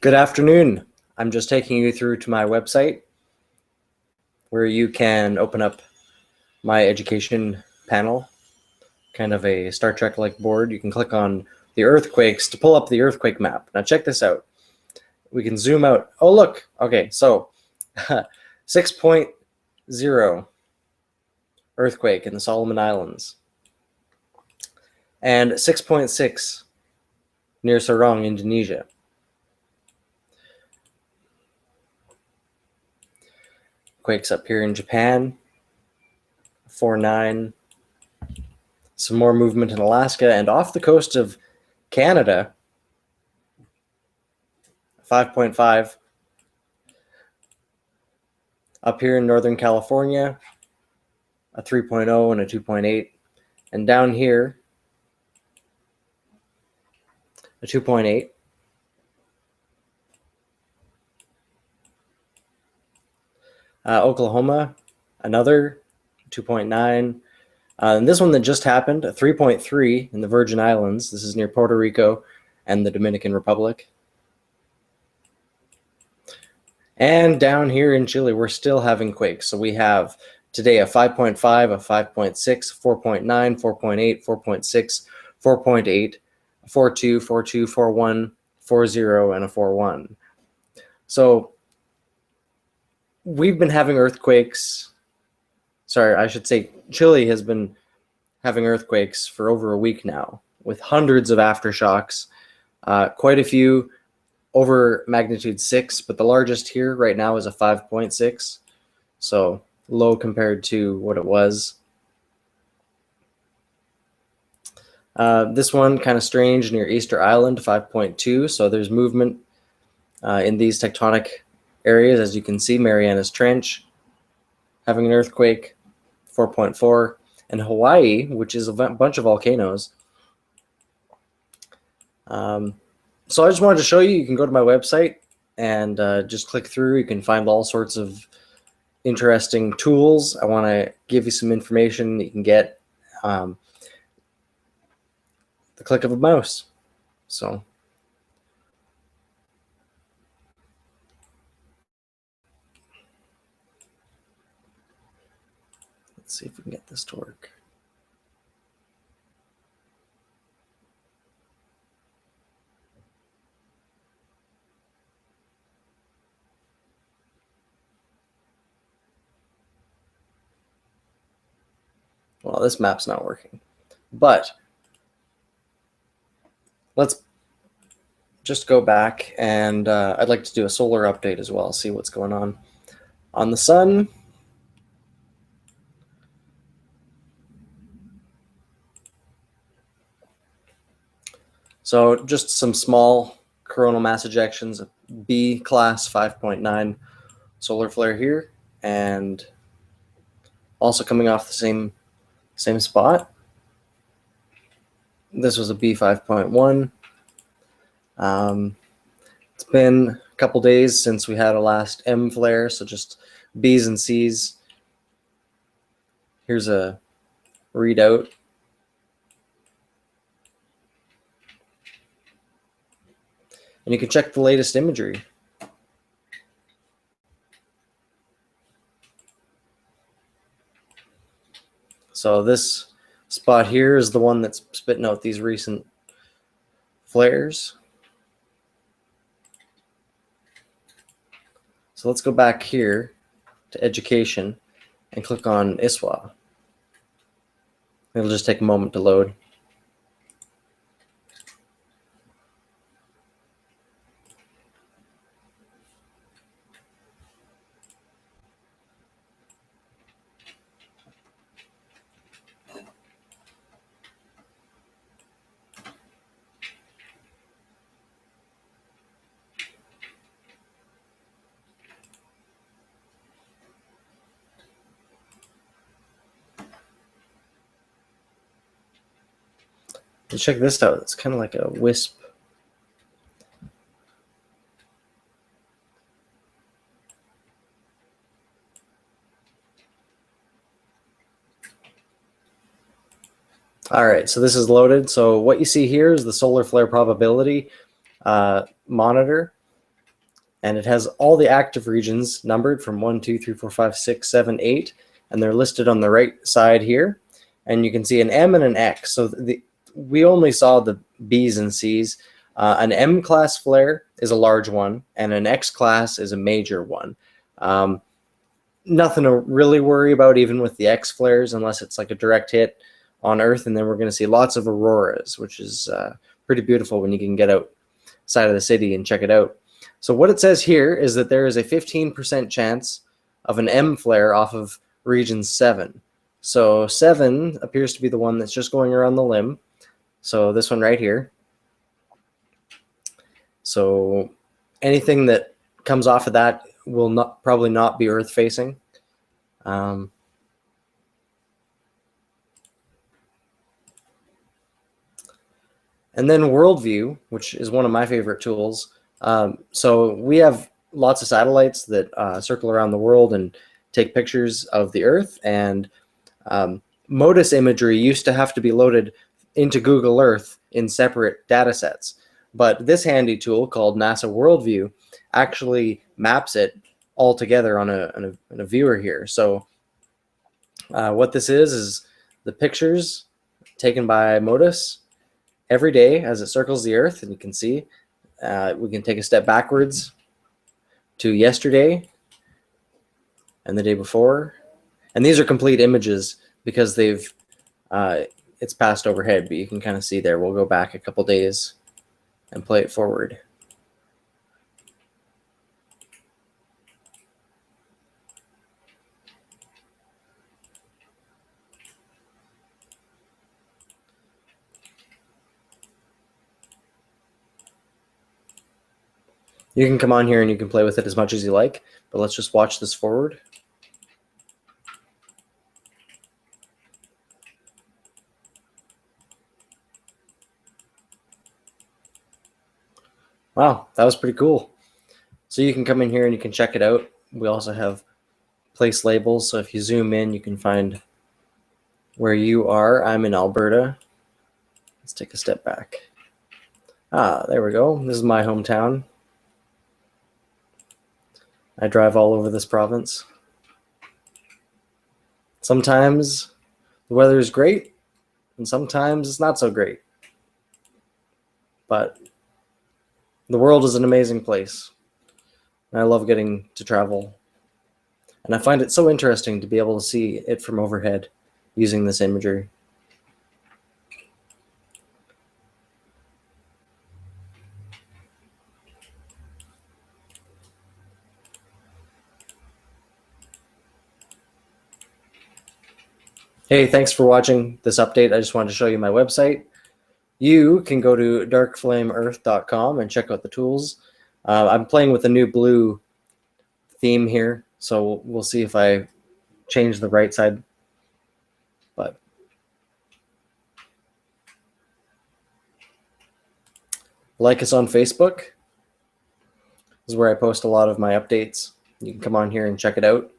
Good afternoon. I'm just taking you through to my website where you can open up my education panel, kind of a Star Trek-like board. You can click on the earthquakes to pull up the earthquake map. Now check this out. We can zoom out. Oh, look. Okay, so 6.0 earthquake in the Solomon Islands and 6.6 near Sorong, Indonesia. Quakes up here in Japan, 4.9. Some more movement in Alaska and off the coast of Canada, 5.5. Up here in Northern California, a 3.0 and a 2.8. And down here, a 2.8. Oklahoma, another 2.9. And this one that just happened, a 3.3 in the Virgin Islands. This is near Puerto Rico and the Dominican Republic. And down here in Chile, we're still having quakes. So we have today a 5.5, a 5.6, 4.9, 4.8, 4.6, 4.8, 4.2, 4.2, 4.1, 4.0, and a 4.1. So we've been having earthquakes. Sorry, I should say Chile has been having earthquakes for over a week now with hundreds of aftershocks, quite a few over magnitude 6, but the largest here right now is a 5.6, so low compared to what it was. This one kind of strange near Easter Island, 5.2, so there's movement in these tectonic areas. As you can see, Marianas Trench having an earthquake, 4.4, and Hawaii, which is a bunch of volcanoes. So I just wanted to show you, you can go to my website and just click through. You can find all sorts of interesting tools. I want to give you some information that you can get the click of a mouse. So let's see if we can get this to work. Well, this map's not working, but let's just go back, and I'd like to do a solar update as well, see what's going on the sun. So just some small coronal mass ejections, B class 5.9 solar flare here, and also coming off the same spot. This was a B 5.1. It's been a couple days since we had a last M flare, so just B's and C's. Here's a readout. And you can check the latest imagery. So this spot here is the one that's spitting out these recent flares. So let's go back here to education and click on ISWA. It'll just take a moment to load. And check this out. It's kind of like a wisp. All right, so this is loaded. So what you see here is the solar flare probability monitor. and it has all the active regions numbered from 1, 2, 3, 4, 5, 6, 7, 8, and they're listed on the right side here. And you can see an M and an X. So we only saw the B's and C's. An M class flare is a large one, and an X class is a major one. Nothing to really worry about even with the X flares, unless it's like a direct hit on Earth, and then we're going to see lots of auroras, which is pretty beautiful when you can get outside of the city and check it out. So what it says here is that there is a 15% chance of an M flare off of region 7. So 7 appears to be the one that's just going around the limb. So this one right here. So anything that comes off of that will probably not be Earth facing. And then worldview, which is one of my favorite tools. So we have lots of satellites that circle around the world and take pictures of the Earth. And MODIS imagery used to have to be loaded into Google Earth in separate data sets. But this handy tool called NASA Worldview actually maps it all together on a viewer here. So what this is the pictures taken by MODIS every day as it circles the Earth. And you can see we can take a step backwards to yesterday and the day before. And these are complete images because it's passed overhead, but you can kind of see there. We'll go back a couple days and play it forward. You can come on here and you can play with it as much as you like, but let's just watch this forward. Wow, that was pretty cool. So you can come in here and you can check it out. We also have place labels, so if you zoom in, you can find where you are. I'm in Alberta. Let's take a step back. There we go. This is my hometown. I drive all over this province. Sometimes the weather is great, and sometimes it's not so great. But the world is an amazing place, and I love getting to travel. And I find it so interesting to be able to see it from overhead using this imagery. Hey, thanks for watching this update. I just wanted to show you my website. You can go to darkflameearth.com and check out the tools. I'm playing with a new blue theme here, so we'll see if I change the right side. But like us on Facebook. This is where I post a lot of my updates. You can come on here and check it out.